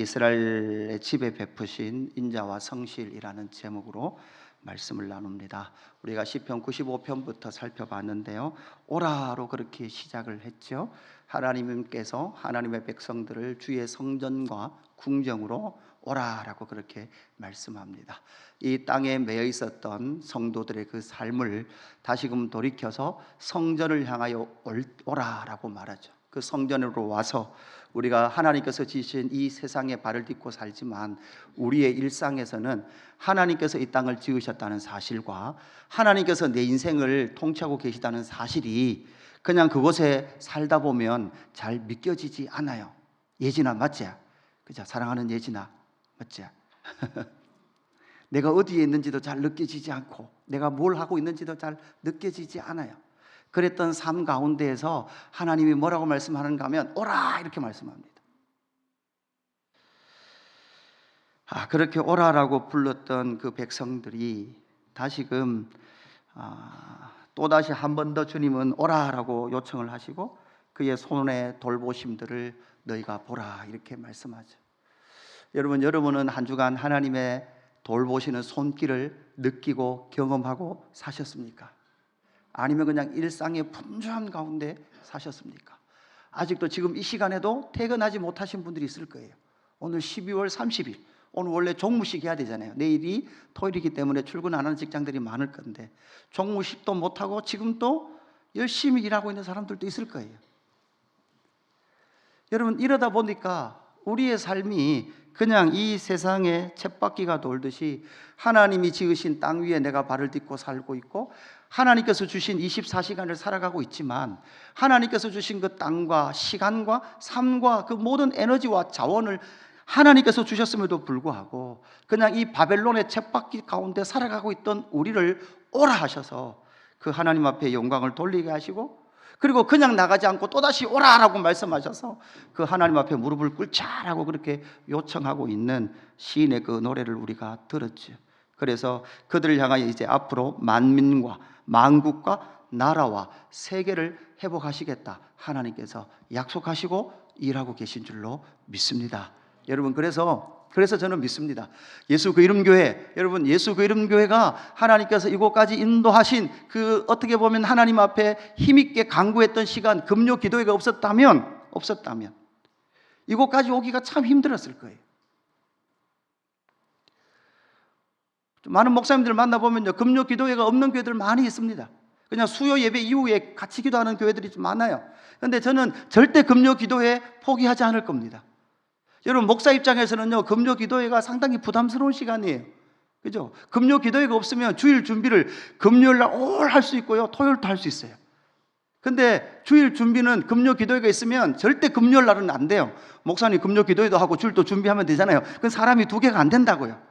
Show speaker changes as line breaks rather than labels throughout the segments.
이스라엘의 집에 베푸신 인자와 성실이라는 제목으로 말씀을 나눕니다. 우리가 시편 95편부터 살펴봤는데요, 오라로 그렇게 시작을 했죠. 하나님께서 하나님의 백성들을 주의 성전과 궁정으로 오라라고 그렇게 말씀합니다. 이 땅에 매여 있었던 성도들의 그 삶을 다시금 돌이켜서 성전을 향하여 오라라고 말하죠. 그 성전으로 와서 우리가 하나님께서 지으신 이 세상에 발을 딛고 살지만 우리의 일상에서는 하나님께서 이 땅을 지으셨다는 사실과 하나님께서 내 인생을 통치하고 계시다는 사실이 그냥 그곳에 살다 보면 잘 믿겨지지 않아요. 예진아, 맞지? 그죠? 사랑하는 예진아, 맞지? 내가 어디에 있는지도 잘 느껴지지 않고 내가 뭘 하고 있는지도 잘 느껴지지 않아요. 그랬던 삶 가운데에서 하나님이 뭐라고 말씀하는가 하면 오라 이렇게 말씀합니다. 그렇게 오라라고 불렀던 그 백성들이 다시금 또다시 한 번 더 주님은 오라라고 요청을 하시고 그의 손의 돌보심들을 너희가 보라 이렇게 말씀하죠. 여러분은 한 주간 하나님의 돌보시는 손길을 느끼고 경험하고 사셨습니까? 아니면 그냥 일상의 분주함 가운데 사셨습니까? 아직도 지금 이 시간에도 퇴근하지 못하신 분들이 있을 거예요. 오늘 12월 30일, 오늘 원래 종무식 해야 되잖아요. 내일이 토요일이기 때문에 출근 안 하는 직장들이 많을 건데 종무식도 못하고 지금 또 열심히 일하고 있는 사람들도 있을 거예요. 여러분, 이러다 보니까 우리의 삶이 그냥 이 세상에 쳇바퀴가 돌듯이 하나님이 지으신 땅 위에 내가 발을 딛고 살고 있고 하나님께서 주신 24시간을 살아가고 있지만 하나님께서 주신 그 땅과 시간과 삶과 그 모든 에너지와 자원을 하나님께서 주셨음에도 불구하고 그냥 이 바벨론의 쳇바퀴 가운데 살아가고 있던 우리를 오라 하셔서 그 하나님 앞에 영광을 돌리게 하시고 그리고 그냥 나가지 않고 또다시 오라라고 말씀하셔서 그 하나님 앞에 무릎을 꿇자라고 그렇게 요청하고 있는 시인의 그 노래를 우리가 들었죠. 그래서 그들을 향하여 이제 앞으로 만민과 만국과 나라와 세계를 회복하시겠다 하나님께서 약속하시고 일하고 계신 줄로 믿습니다. 여러분, 그래서 저는 믿습니다. 예수 그 이름 교회, 여러분, 예수 그 이름 교회가 하나님께서 이곳까지 인도하신 그 어떻게 보면 하나님 앞에 힘있게 간구했던 시간, 금요 기도회가 없었다면 이곳까지 오기가 참 힘들었을 거예요. 많은 목사님들 만나보면요, 금요 기도회가 없는 교회들 많이 있습니다. 그냥 수요 예배 이후에 같이 기도하는 교회들이 좀 많아요. 그런데 저는 절대 금요 기도회 포기하지 않을 겁니다. 여러분, 목사 입장에서는요, 금요 기도회가 상당히 부담스러운 시간이에요. 그죠? 금요 기도회가 없으면 주일 준비를 금요일 날 올 할 수 있고요, 토요일도 할 수 있어요. 근데 주일 준비는 금요 기도회가 있으면 절대 금요일 날은 안 돼요. 목사님 금요 기도회도 하고 주일도 준비하면 되잖아요. 그건 사람이 두 개가 안 된다고요.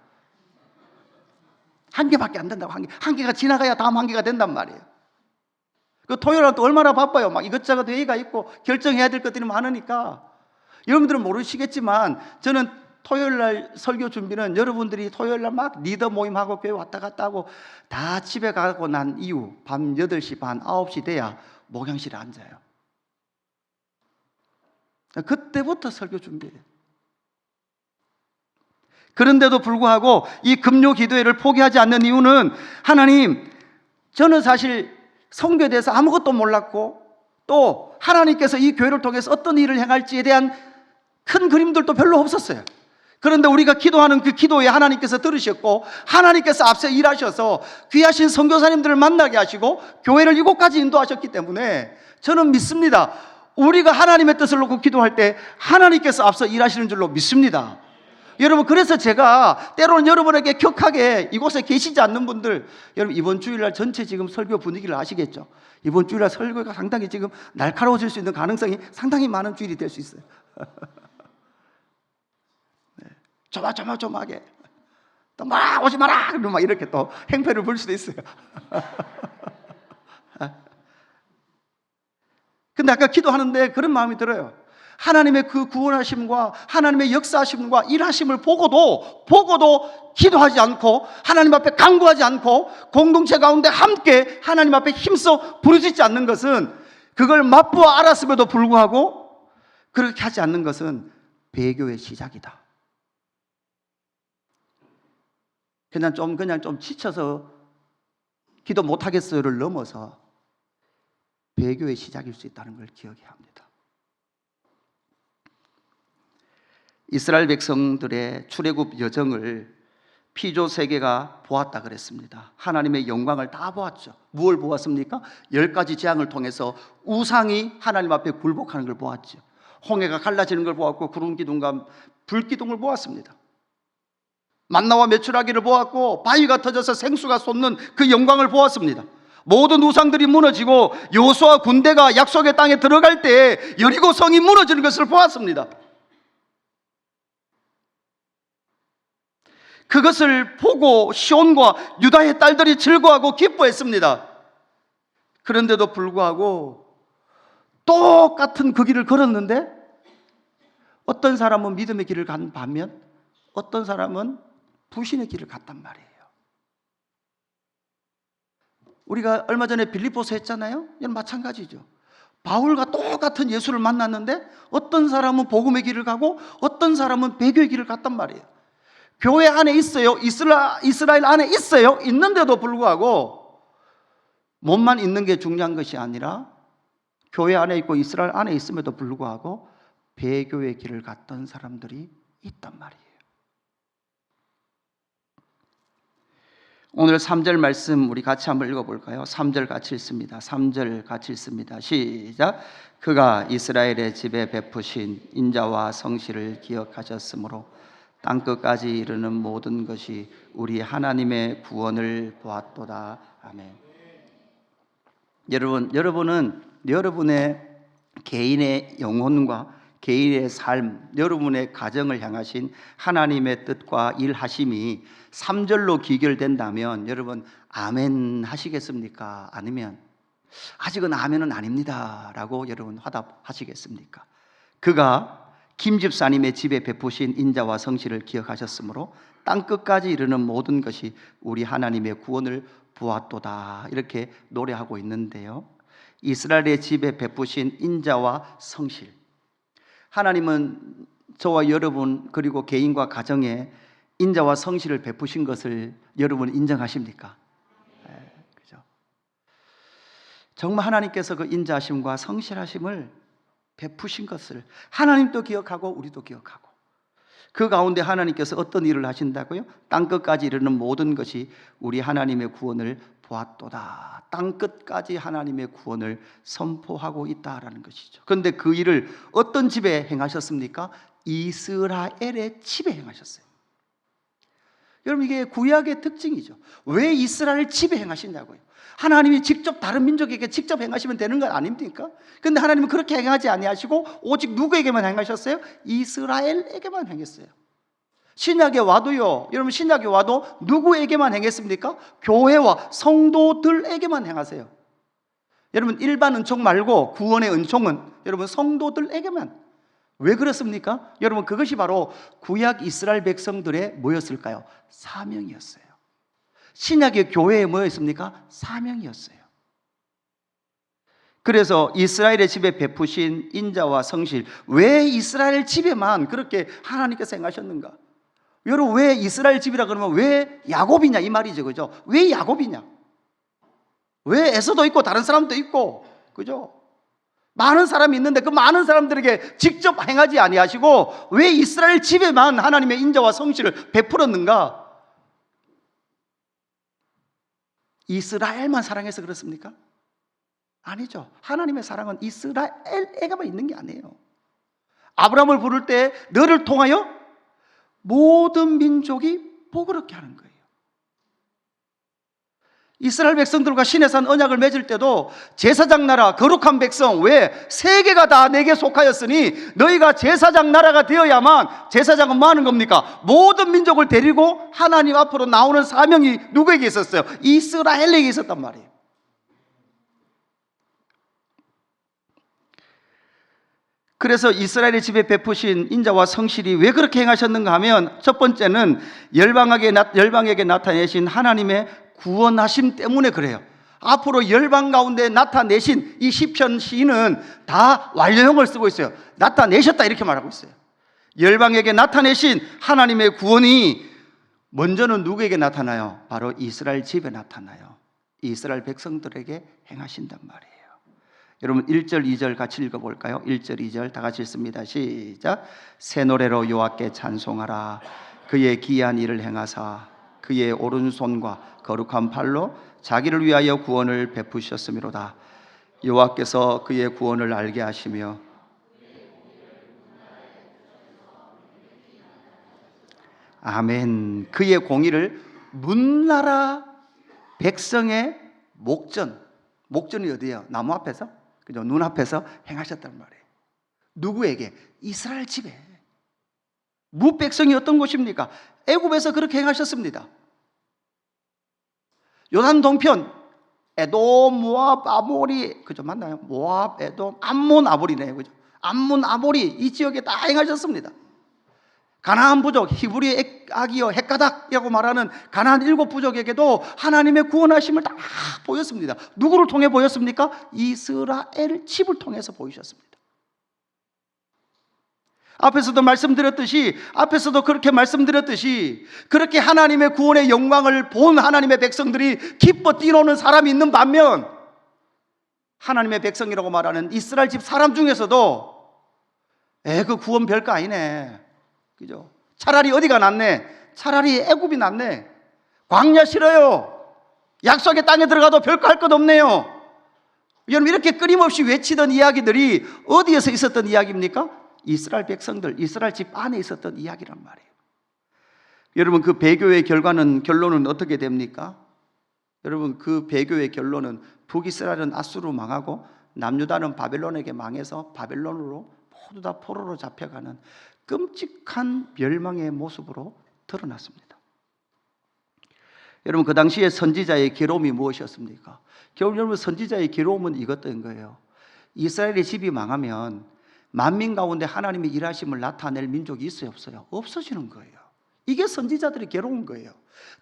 한 개밖에 안 된다고. 한 개가 지나가야 다음 한 개가 된단 말이에요. 그 토요일 날 또 얼마나 바빠요. 막 이것저것 회의가 있고 결정해야 될 것들이 많으니까. 여러분들은 모르시겠지만 저는 토요일 날 설교 준비는 여러분들이 토요일 날 막 리더 모임하고 교회 왔다 갔다 하고 다 집에 가고 난 이후 밤 8시 반, 9시 돼야 목양실에 앉아요. 그때부터 설교 준비해요. 그런데도 불구하고 이 금요 기도회를 포기하지 않는 이유는 하나님, 저는 사실 성교에 대해서 아무것도 몰랐고 또 하나님께서 이 교회를 통해서 어떤 일을 행할지에 대한 큰 그림들도 별로 없었어요. 그런데 우리가 기도하는 그 기도에 하나님께서 들으셨고 하나님께서 앞서 일하셔서 귀하신 선교사님들을 만나게 하시고 교회를 이곳까지 인도하셨기 때문에 저는 믿습니다. 우리가 하나님의 뜻을 놓고 기도할 때 하나님께서 앞서 일하시는 줄로 믿습니다. 여러분, 그래서 제가 때로는 여러분에게 격하게 이곳에 계시지 않는 분들, 여러분 이번 주일날 전체 지금 설교 분위기를 아시겠죠? 이번 주일날 설교가 상당히 지금 날카로워질 수 있는 가능성이 상당히 많은 주일이 될 수 있어요. 네. 조마조마하게 또 막 오지 마라 그러면 막 이렇게 또 행패를 부릴 수도 있어요. 근데 아까 기도하는데 그런 마음이 들어요. 하나님의 그 구원하심과 하나님의 역사하심과 일하심을 보고도 기도하지 않고 하나님 앞에 간구하지 않고 공동체 가운데 함께 하나님 앞에 힘써 부르짖지 않는 것은, 그걸 맛보아 알았음에도 불구하고 그렇게 하지 않는 것은 배교의 시작이다. 그냥 좀 지쳐서 기도 못하겠어요를 넘어서 배교의 시작일 수 있다는 걸 기억해야 합니다. 이스라엘 백성들의 출애굽 여정을 피조 세계가 보았다 그랬습니다. 하나님의 영광을 다 보았죠. 무엇을 보았습니까? 10가지 재앙을 통해서 우상이 하나님 앞에 굴복하는 걸 보았죠. 홍해가 갈라지는 걸 보았고 구름 기둥과 불 기둥을 보았습니다. 만나와 메추라기를 보았고 바위가 터져서 생수가 솟는 그 영광을 보았습니다. 모든 우상들이 무너지고 여호수아 군대가 약속의 땅에 들어갈 때 여리고 성이 무너지는 것을 보았습니다. 그것을 보고 시온과 유다의 딸들이 즐거워하고 기뻐했습니다. 그런데도 불구하고 똑같은 그 길을 걸었는데 어떤 사람은 믿음의 길을 간 반면 어떤 사람은 불신의 길을 갔단 말이에요. 우리가 얼마 전에 빌립보서 했잖아요. 이건 마찬가지죠. 바울과 똑같은 예수를 만났는데 어떤 사람은 복음의 길을 가고 어떤 사람은 배교의 길을 갔단 말이에요. 교회 안에 있어요. 이스라엘 안에 있어요. 있는데도 불구하고 몸만 있는 게 중요한 것이 아니라 교회 안에 있고 이스라엘 안에 있음에도 불구하고 배교의 길을 갔던 사람들이 있단 말이에요. 오늘 3절 말씀 우리 같이 한번 읽어볼까요? 3절 같이 읽습니다. 3절 같이 읽습니다. 시작. 그가 이스라엘의 집에 베푸신 인자와 성실을 기억하셨으므로 땅끝까지 이르는 모든 것이 우리 하나님의 구원을 보았도다. 아멘. 여러분은 여러분의 개인의 영혼과 개인의 삶, 여러분의 가정을 향하신 하나님의 뜻과 일하심이 3절로 귀결된다면 여러분 아멘 하시겠습니까? 아니면 아직은 아멘은 아닙니다 라고 여러분 화답하시겠습니까? 그가 김 집사님의 집에 베푸신 인자와 성실을 기억하셨으므로 땅끝까지 이르는 모든 것이 우리 하나님의 구원을 보았도다 이렇게 노래하고 있는데요, 이스라엘의 집에 베푸신 인자와 성실, 하나님은 저와 여러분 그리고 개인과 가정에 인자와 성실을 베푸신 것을 여러분 인정하십니까? 네, 그죠? 정말 하나님께서 그 인자하심과 성실하심을 베푸신 것을 하나님도 기억하고 우리도 기억하고 그 가운데 하나님께서 어떤 일을 하신다고요? 땅끝까지 이르는 모든 것이 우리 하나님의 구원을 보았도다. 땅끝까지 하나님의 구원을 선포하고 있다라는 것이죠. 그런데 그 일을 어떤 집에 행하셨습니까? 이스라엘의 집에 행하셨어요. 여러분 이게 구약의 특징이죠. 왜 이스라엘 집에 행하시냐고요. 하나님이 직접 다른 민족에게 직접 행하시면 되는 건 아닙니까? 그런데 하나님은 그렇게 행하지 아니하시고 오직 누구에게만 행하셨어요? 이스라엘에게만 행했어요. 신약에 와도요, 여러분 신약에 와도 누구에게만 행했습니까? 교회와 성도들에게만 행하세요. 여러분 일반 은총 말고 구원의 은총은 여러분 성도들에게만. 왜 그렇습니까? 여러분 그것이 바로 구약 이스라엘 백성들의 뭐였을까요? 사명이었어요. 신약의 교회에 뭐였습니까? 사명이었어요. 그래서 이스라엘의 집에 베푸신 인자와 성실, 왜 이스라엘 집에만 그렇게 하나님께서 행하셨는가? 여러분 왜 이스라엘 집이라 그러면 왜 야곱이냐 이 말이죠, 그죠? 왜 야곱이냐? 왜 에서도 있고 다른 사람도 있고, 그죠? 많은 사람이 있는데 그 많은 사람들에게 직접 행하지 아니하시고 왜 이스라엘 집에만 하나님의 인자와 성실을 베풀었는가? 이스라엘만 사랑해서 그렇습니까? 아니죠. 하나님의 사랑은 이스라엘에게만 있는 게 아니에요. 아브라함을 부를 때 너를 통하여 모든 민족이 복을 얻게 하는 거예요. 이스라엘 백성들과 시내산 언약을 맺을 때도 제사장 나라 거룩한 백성, 왜? 세계가 다 내게 속하였으니 너희가 제사장 나라가 되어야만, 제사장은 뭐 하는 겁니까? 모든 민족을 데리고 하나님 앞으로 나오는 사명이 누구에게 있었어요? 이스라엘에게 있었단 말이에요. 그래서 이스라엘의 집에 베푸신 인자와 성실이 왜 그렇게 행하셨는가 하면, 첫 번째는 열방에게 나타내신 하나님의 구원하심 때문에 그래요. 앞으로 열방 가운데 나타내신 이 시편 시인은 다 완료형을 쓰고 있어요. 나타내셨다 이렇게 말하고 있어요. 열방에게 나타내신 하나님의 구원이 먼저는 누구에게 나타나요? 바로 이스라엘 집에 나타나요. 이스라엘 백성들에게 행하신단 말이에요. 여러분 1절 2절 같이 읽어볼까요? 1절 2절 다 같이 읽습니다. 시작. 새 노래로 여호와께 찬송하라. 그의 기이한 일을 행하사 그의 오른손과 거룩한 팔로 자기를 위하여 구원을 베푸셨음이로다. 여호와께서 그의 구원을 알게 하시며 아멘. 그의 공의를 문나라 백성의 목전이 어디예요? 나무 앞에서? 그죠? 눈앞에서 행하셨단 말이에요. 누구에게? 이스라엘 집에. 무백성이 어떤 곳입니까? 애굽에서 그렇게 행하셨습니다. 요단 동편 에돔, 모압, 아모리, 그죠? 맞나요? 모압, 에돔, 암몬, 아모리네요. 그죠? 암몬, 아모리 이 지역에 다 행하셨습니다. 가나안 부족, 히브리 아기어 헷가닥이라고 말하는 가나안 7부족에게도 하나님의 구원하심을 다 보였습니다. 누구를 통해 보였습니까? 이스라엘 집을 통해서 보이셨습니다. 앞에서도 그렇게 말씀드렸듯이 그렇게 하나님의 구원의 영광을 본 하나님의 백성들이 기뻐 뛰노는 사람이 있는 반면, 하나님의 백성이라고 말하는 이스라엘 집 사람 중에서도 그 구원 별거 아니네, 그죠? 차라리 어디가 낫네? 차라리 애굽이 낫네. 광야 싫어요. 약속의 땅에 들어가도 별거 할 것 없네요. 여러분, 이렇게 끊임없이 외치던 이야기들이 어디에서 있었던 이야기입니까? 이스라엘 백성들, 이스라엘 집 안에 있었던 이야기란 말이에요. 여러분, 그 배교의 결론은 어떻게 됩니까? 여러분, 그 배교의 결론은 북이스라엘은 아수르로 망하고 남유다는 바벨론에게 망해서 바벨론으로 모두 다 포로로 잡혀가는 끔찍한 멸망의 모습으로 드러났습니다. 여러분, 그 당시에 선지자의 괴로움이 무엇이었습니까? 여러분, 선지자의 괴로움은 이것던 거예요. 이스라엘의 집이 망하면 만민 가운데 하나님의 일하심을 나타낼 민족이 있어요, 없어요? 없어지는 거예요. 이게 선지자들의 괴로운 거예요.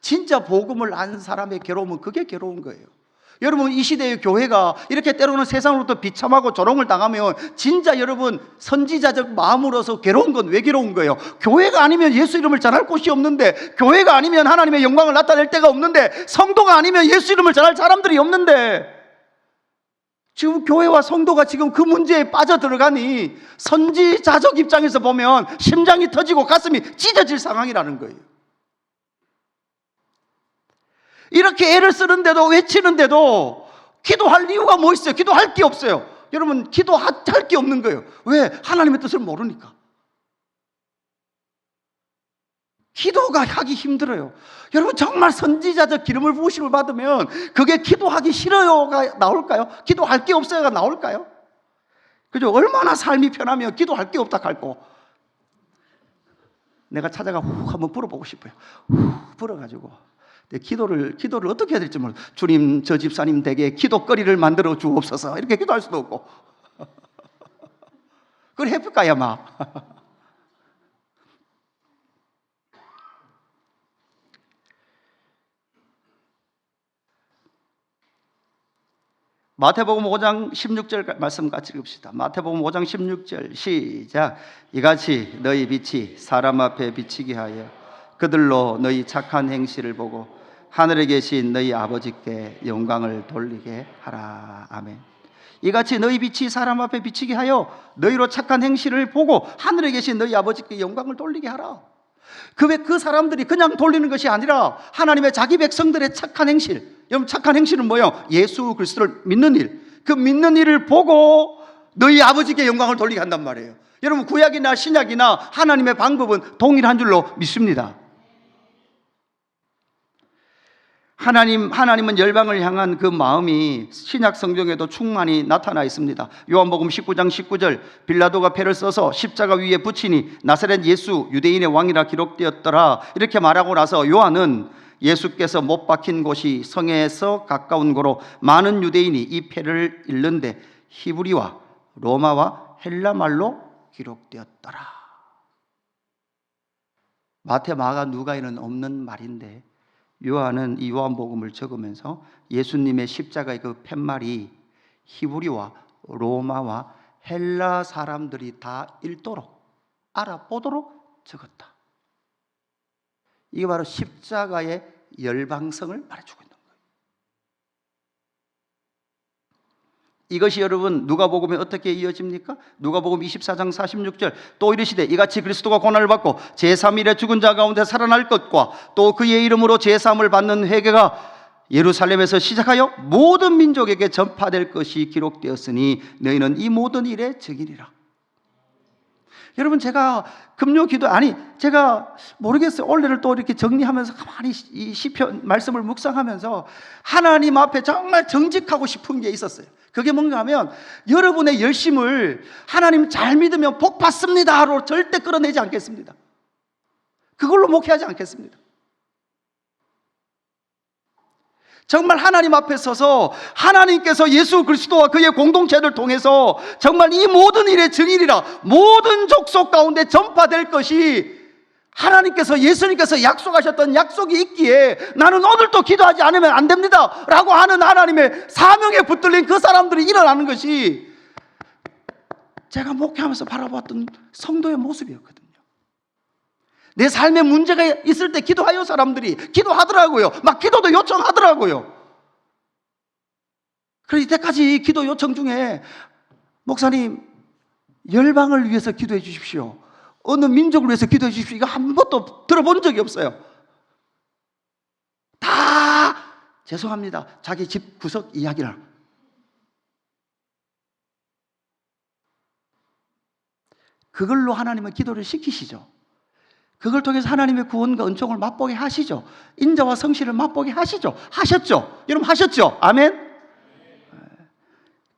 진짜 복음을 안 사람의 괴로움은 그게 괴로운 거예요. 여러분, 이 시대의 교회가 이렇게 때로는 세상으로부터 비참하고 조롱을 당하면 진짜 여러분 선지자적 마음으로서 괴로운 건 왜 괴로운 거예요? 교회가 아니면 예수 이름을 전할 곳이 없는데, 교회가 아니면 하나님의 영광을 나타낼 데가 없는데, 성도가 아니면 예수 이름을 전할 사람들이 없는데, 지금 교회와 성도가 지금 그 문제에 빠져들어가니 선지자적 입장에서 보면 심장이 터지고 가슴이 찢어질 상황이라는 거예요. 이렇게 애를 쓰는데도, 외치는데도 기도할 이유가 뭐 있어요? 기도할 게 없어요. 여러분, 기도할 게 없는 거예요. 왜? 하나님의 뜻을 모르니까. 기도가 하기 힘들어요. 여러분, 정말 선지자적 기름을 부으심을 받으면 그게 기도하기 싫어요가 나올까요? 기도할 게 없어요가 나올까요? 그죠? 얼마나 삶이 편하면 기도할 게 없다 할고, 내가 찾아가 훅 한번 불어보고 싶어요. 훅 불어가지고 기도를 어떻게 해야 될지 모르겠어요. 주님, 저 집사님 댁에 기도거리를 만들어 주옵소서, 이렇게 기도할 수도 없고. 그걸 해볼까요, 막. 마태복음 5장 16절 말씀 같이 읽읍시다. 마태복음 5장 16절 시작. 이같이 너희 빛이 사람 앞에 비치게 하여 그들로 너희 착한 행실을 보고 하늘에 계신 너희 아버지께 영광을 돌리게 하라. 아멘. 이같이 너희 빛이 사람 앞에 비치게 하여 너희로 착한 행실을 보고 하늘에 계신 너희 아버지께 영광을 돌리게 하라. 그 사람들이 그냥 돌리는 것이 아니라 하나님의 자기 백성들의 착한 행실. 여러분, 착한 행실은 뭐예요? 예수 그리스도를 믿는 일. 그 믿는 일을 보고 너희 아버지께 영광을 돌리게 한단 말이에요. 여러분, 구약이나 신약이나 하나님의 방법은 동일한 줄로 믿습니다. 하나님은 열방을 향한 그 마음이 신약 성경에도 충만히 나타나 있습니다. 요한복음 19장 19절, 빌라도가 패를 써서 십자가 위에 붙이니 나사렛 예수 유대인의 왕이라 기록되었더라, 이렇게 말하고 나서 요한은 예수께서 못 박힌 곳이 성에서 가까운 고로 많은 유대인이 이 패를 읽는데 히브리와 로마와 헬라말로 기록되었더라. 마태, 마가, 누가에는 없는 말인데 요한은 이 요한복음을 적으면서 예수님의 십자가의 그 팻말이 히브리와 로마와 헬라 사람들이 다 읽도록, 알아보도록 적었다. 이게 바로 십자가의 열방성을 말해주고 있는 거예요. 이것이 여러분 누가복음에 어떻게 이어집니까? 누가복음 24장 46절 또 이르시되 이같이 그리스도가 고난을 받고 제3일에 죽은 자 가운데 살아날 것과 또 그의 이름으로 제3을 받는 회개가 예루살렘에서 시작하여 모든 민족에게 전파될 것이 기록되었으니 너희는 이 모든 일의 증인이라. 여러분 제가 금요기도 제가 모르겠어요. 올해를 또 이렇게 정리하면서 가만히 이 시편 말씀을 묵상하면서 하나님 앞에 정말 정직하고 싶은 게 있었어요. 그게 뭔가 하면 여러분의 열심을 하나님 잘 믿으면 복 받습니다로 절대 끌어내지 않겠습니다. 그걸로 목회하지 않겠습니다. 정말 하나님 앞에 서서 하나님께서 예수 그리스도와 그의 공동체를 통해서 정말 이 모든 일의 증인이라 모든 족속 가운데 전파될 것이 하나님께서 예수님께서 약속하셨던 약속이 있기에 나는 오늘도 기도하지 않으면 안 됩니다 라고 하는 하나님의 사명에 붙들린 그 사람들이 일어나는 것이 제가 목회하면서 바라봤던 성도의 모습이었거든요. 내 삶에 문제가 있을 때 기도하여 사람들이 기도하더라고요. 막 기도도 요청하더라고요. 그래서 이때까지 기도 요청 중에 목사님 열방을 위해서 기도해 주십시오, 어느 민족을 위해서 기도해 주십시오, 이거 한 번도 들어본 적이 없어요. 다 죄송합니다 자기 집 구석 이야기를. 그걸로 하나님은 기도를 시키시죠. 그걸 통해서 하나님의 구원과 은총을 맛보게 하시죠. 인자와 성실을 맛보게 하시죠. 하셨죠. 여러분 하셨죠. 아멘.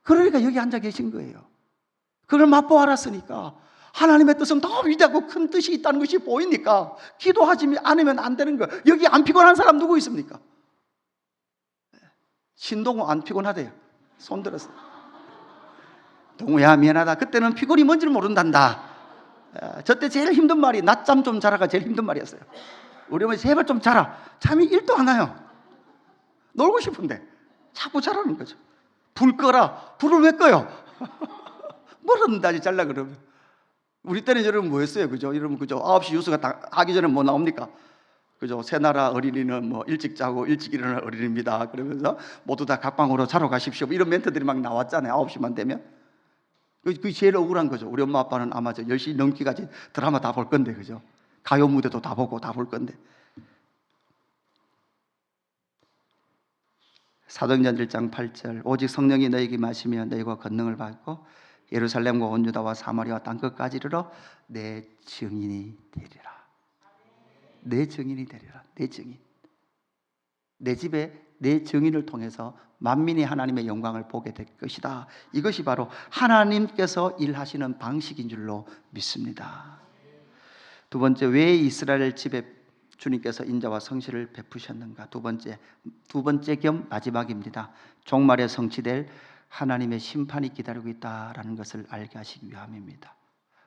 그러니까 여기 앉아 계신 거예요. 그걸 맛보 알았으니까 하나님의 뜻은 더 위대하고 큰 뜻이 있다는 것이 보이니까 기도하지 않으면 안 되는 거예요. 여기 안 피곤한 사람 누구 있습니까? 신동우 안 피곤하대요. 손 들었어. 동우야 미안하다, 그때는 피곤이 뭔지를 모른단다. 저때 제일 힘든 말이 낮잠 좀 자라가 제일 힘든 말이었어요. 우리 어머니 제발 좀 자라. 잠이 1도 안 와요. 놀고 싶은데 자꾸 자라는 거죠. 불 꺼라. 불을 왜 꺼요? 멀었는데 잘라 그러면. 우리 때는 여러분 뭐였어요? 그죠? 여러분 그죠? 9시 뉴스가 하기 전에 뭐 나옵니까? 그죠? 새나라 어린이는 뭐 일찍 자고 일찍 일어날 어린이입니다. 그러면서 모두 다 각방으로 자러 가십시오. 이런 멘트들이 막 나왔잖아요. 9시만 되면. 그게 제일 억울한 거죠. 우리 엄마 아빠는 아마 10시 넘기까지 드라마 다 볼 건데, 그죠? 가요 무대도 다 보고 다 볼 건데. 사도행전 1장 8절 오직 성령이 너에게 마시며 너희가 권능을 받고 예루살렘과 온 유다와 사마리아와 땅끝까지 이르러 내 증인이 되리라. 내 증인이 되리라. 내 증인. 내 집에 내 증인을 통해서 만민이 하나님의 영광을 보게 될 것이다. 이것이 바로 하나님께서 일하시는 방식인 줄로 믿습니다. 두 번째, 왜 이스라엘 집에 주님께서 인자와 성실을 베푸셨는가? 두 번째 겸 마지막입니다. 종말에 성취될 하나님의 심판이 기다리고 있다라는 것을 알게 하시기 위함입니다.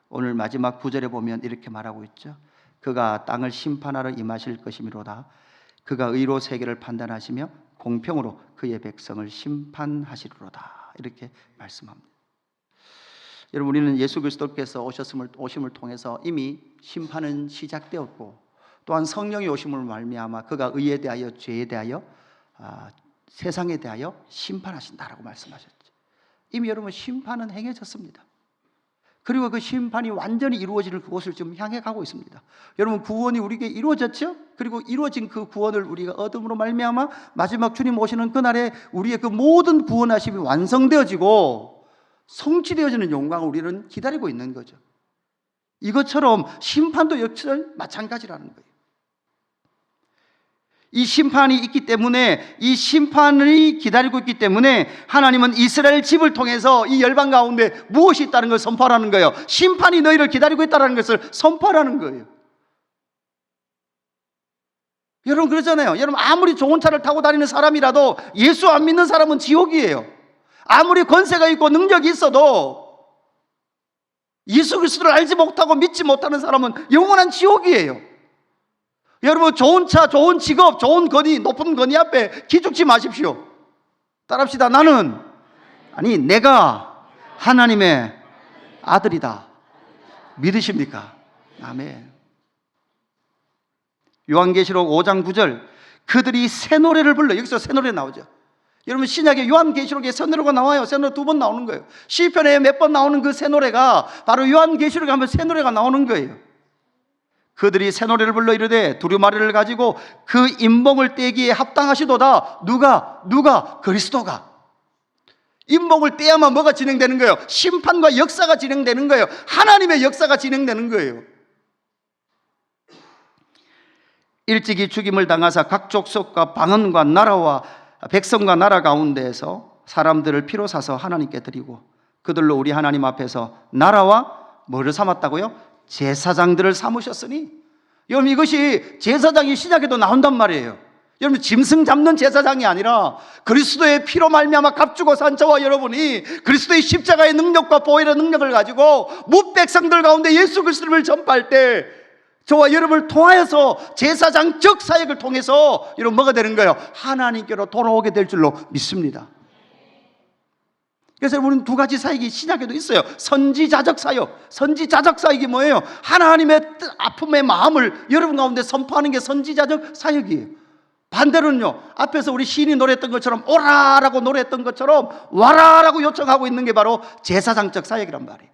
오늘 마지막 구절에 보면 이렇게 말하고 있죠. 그가 땅을 심판하러 임하실 것이미로다. 그가 의로 세계를 판단하시며 공평으로 그의 백성을 심판하시리로다. 이렇게 말씀합니다. 여러분, 우리는 예수 그리스도께서 오심을 통해서 이미 심판은 시작되었고, 또한 성령이 오심을 말미암아 그가 의에 대하여 죄에 대하여 세상에 대하여 심판하신다라고 말씀하셨죠. 이미 여러분 심판은 행해졌습니다. 그리고 그 심판이 완전히 이루어지는 그곳을 지금 향해 가고 있습니다. 여러분, 구원이 우리에게 이루어졌죠? 그리고 이루어진 그 구원을 우리가 얻음으로 말미암아 마지막 주님 오시는 그날에 우리의 그 모든 구원하심이 완성되어지고 성취되어지는 영광을 우리는 기다리고 있는 거죠. 이것처럼 심판도 역시 마찬가지라는 거예요. 이 심판이 있기 때문에, 이 심판이 기다리고 있기 때문에 하나님은 이스라엘 집을 통해서 이 열방 가운데 무엇이 있다는 걸 선포하라는 거예요. 심판이 너희를 기다리고 있다는 것을 선포하라는 거예요. 여러분 그러잖아요. 여러분 아무리 좋은 차를 타고 다니는 사람이라도 예수 안 믿는 사람은 지옥이에요. 아무리 권세가 있고 능력이 있어도 예수 그리스도를 알지 못하고 믿지 못하는 사람은 영원한 지옥이에요. 여러분 좋은 차, 좋은 직업, 좋은 건의, 높은 건의 앞에 기죽지 마십시오. 따라합시다. 내가 하나님의 아들이다. 믿으십니까? 아멘. 요한계시록 5장 9절, 그들이 새 노래를 불러. 여기서 새 노래 나오죠. 여러분, 신약에 요한계시록에 새 노래가 나와요. 새 노래 2번 나오는 거예요. 시편에 몇 번 나오는 그 새 노래가 바로 요한계시록에 하면 새 노래가 나오는 거예요. 그들이 새 노래를 불러 이르되 두루마리를 가지고 그 인봉을 떼기에 합당하시도다. 누가? 그리스도가. 인봉을 떼야만 뭐가 진행되는 거예요? 심판과 역사가 진행되는 거예요. 하나님의 역사가 진행되는 거예요. 일찍이 죽임을 당하사 각 족속과 방언과 나라와 백성과 나라 가운데에서 사람들을 피로 사서 하나님께 드리고 그들로 우리 하나님 앞에서 나라와 뭐를 삼았다고요? 제사장들을 삼으셨으니. 여러분, 이것이 제사장이 신약에도 나온단 말이에요. 여러분, 짐승 잡는 제사장이 아니라 그리스도의 피로 말미암아 값주고 산 저와 여러분이 그리스도의 십자가의 능력과 보혈의 능력을 가지고 무백성들 가운데 예수 그리스도를 전파할 때 저와 여러분을 통하여서 제사장적 사역을 통해서 여러분 뭐가 되는 거예요? 하나님께로 돌아오게 될 줄로 믿습니다. 그래서 여러분은 두 가지 사역이 신약에도 있어요. 선지자적 사역. 선지자적 사역이 뭐예요? 하나님의 아픔의 마음을 여러분 가운데 선포하는 게 선지자적 사역이에요. 반대로는요, 앞에서 우리 시인이 노래했던 것처럼 오라라고 노래했던 것처럼 와라라고 요청하고 있는 게 바로 제사장적 사역이란 말이에요.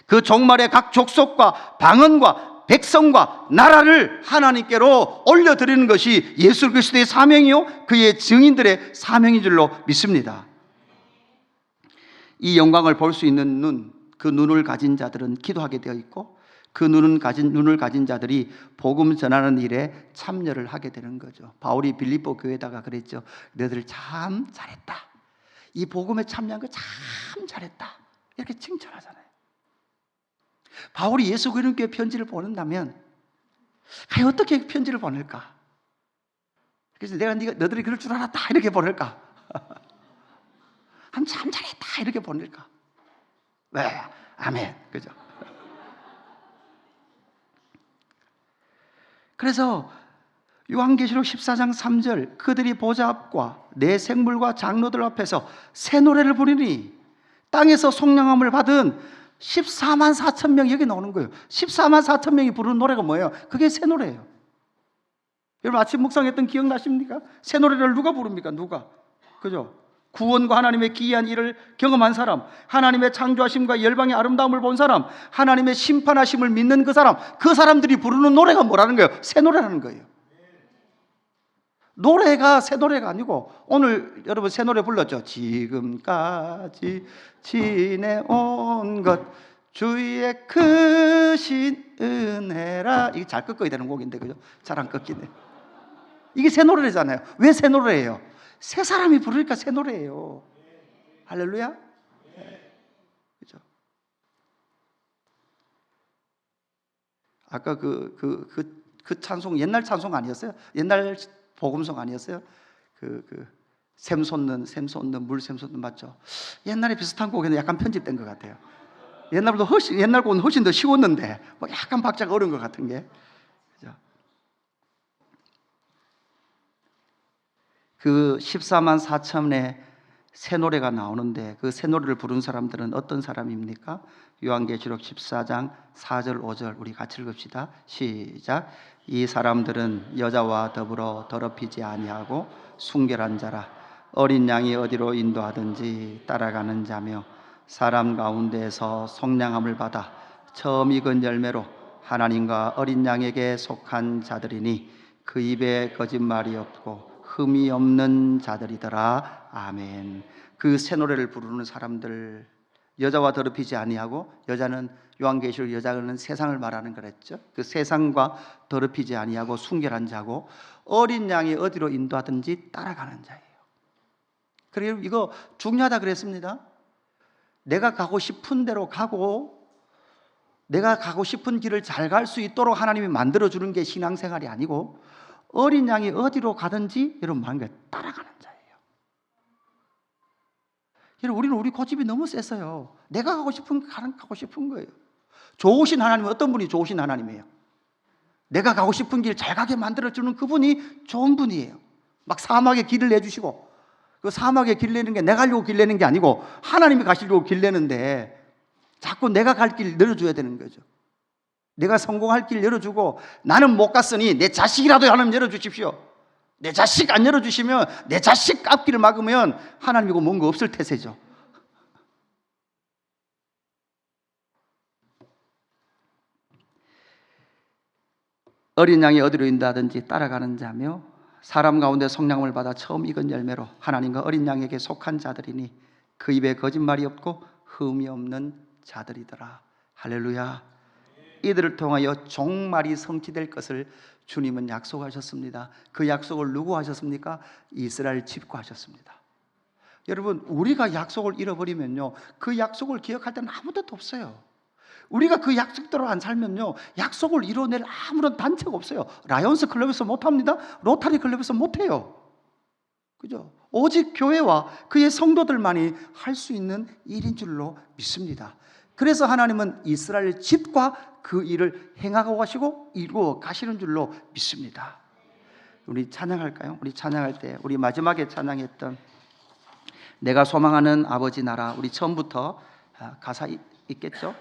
그 종말에 각 족속과 방언과 백성과 나라를 하나님께로 올려드리는 것이 예수 그리스도의 사명이요 그의 증인들의 사명인 줄로 믿습니다. 이 영광을 볼 수 있는 눈, 그 눈을 가진 자들은 기도하게 되어 있고 그 눈을 가진 자들이 복음 전하는 일에 참여를 하게 되는 거죠. 바울이 빌립보 교회에다가 그랬죠. 너희들 참 잘했다. 이 복음에 참여한 거 참 잘했다. 이렇게 칭찬하잖아요. 바울이 예수 그리스도의 편지를 보낸다면 과연 어떻게 편지를 보낼까? 그래서 너희들이 그럴 줄 알았다 이렇게 보낼까? 참 잘했다 이렇게 보낼까? 왜? 아멘. 그죠? 그래서 요한계시록 14장 3절, 그들이 보좌 앞과 내 생물과 장로들 앞에서 새 노래를 부르니 땅에서 속량함을 받은 14만 4천 명, 여기 나오는 거예요. 14만 4천 명이 부르는 노래가 뭐예요? 그게 새 노래예요. 여러분, 아침 묵상했던 기억나십니까? 새 노래를 누가 부릅니까? 누가? 그죠? 구원과 하나님의 기이한 일을 경험한 사람, 하나님의 창조하심과 열방의 아름다움을 본 사람, 하나님의 심판하심을 믿는 그 사람들이 부르는 노래가 뭐라는 거예요? 새 노래라는 거예요. 노래가 새 노래가 아니고, 오늘 여러분 새 노래 불렀죠? 지금까지 지내온 것 주의 크신 은혜라. 이게 잘 꺾어야 되는 곡인데 그죠? 잘 안 꺾이네. 이게 새 노래잖아요. 왜 새 노래예요? 새 사람이 부르니까 새 노래예요. 할렐루야. 그죠? 아까 그 찬송 옛날 찬송 아니었어요? 옛날 복음송 아니었어요? 샘 솟는 물샘 솟는 맞죠? 옛날에 비슷한 곡에는 약간 편집된 것 같아요. 옛날 곡은 훨씬 더 쉬웠는데 뭐 약간 박자가 어려운 것 같은 게. 그죠? 그 14만 4천의 새 노래가 나오는데 그 새 노래를 부른 사람들은 어떤 사람입니까? 요한계시록 14장 4절 5절 우리 같이 읽읍시다. 시작. 이 사람들은 여자와 더불어 더럽히지 아니하고 순결한 자라. 어린 양이 어디로 인도하든지 따라가는 자며 사람 가운데에서 속량함을 받아 처음 익은 열매로 하나님과 어린 양에게 속한 자들이니 그 입에 거짓말이 없고 흠이 없는 자들이더라. 아멘. 그 새 노래를 부르는 사람들, 여자와 더럽히지 아니하고, 여자는 요한계시록 여자는 세상을 말하는 거랬죠. 그 세상과 더럽히지 아니하고 순결한 자고 어린 양이 어디로 인도하든지 따라가는 자예요. 그래요. 이거 중요하다 그랬습니다. 내가 가고 싶은 대로 가고 내가 가고 싶은 길을 잘 갈 수 있도록 하나님이 만들어주는 게 신앙생활이 아니고 어린 양이 어디로 가든지 여러분 말한 게 따라가는 자예요. 여러분, 우리는 우리 고집이 너무 세서요. 내가 가고 싶은 거예요. 좋으신 하나님은 어떤 분이 좋으신 하나님이에요? 내가 가고 싶은 길 잘 가게 만들어주는 그분이 좋은 분이에요. 막 사막에 길을 내주시고, 그 사막에 길 내는 게 내가 가려고 길 내는 게 아니고 하나님이 가시려고 길 내는데 자꾸 내가 갈 길 늘어줘야 되는 거죠. 내가 성공할 길 열어주고 나는 못 갔으니 내 자식이라도 하나님 열어주십시오. 내 자식 안 열어주시면 내 자식 앞길을 막으면 하나님이고 뭔가 없을 태세죠. 어린 양이 어디로 인도하든지 따라가는 자며 사람 가운데 성령을 받아 처음 익은 열매로 하나님과 어린 양에게 속한 자들이니 그 입에 거짓말이 없고 흠이 없는 자들이더라. 할렐루야. 이들을 통하여 종말이 성취될 것을 주님은 약속하셨습니다. 그 약속을 누구 하셨습니까? 이스라엘 집과 하셨습니다. 여러분, 우리가 약속을 잃어버리면요, 그 약속을 기억할 때는 아무 데도 없어요. 우리가 그 약속대로 안 살면요, 약속을 이뤄낼 아무런 단체가 없어요. 라이온스 클럽에서 못합니다. 로타리 클럽에서 못해요. 그죠? 오직 교회와 그의 성도들만이 할 수 있는 일인 줄로 믿습니다. 그래서 하나님은 이스라엘 집과 그 일을 행하고 가시고 이루어 가시는 줄로 믿습니다. 우리 찬양할까요? 우리 찬양할 때 우리 마지막에 찬양했던 내가 소망하는 아버지 나라, 우리 처음부터 가사 있겠죠?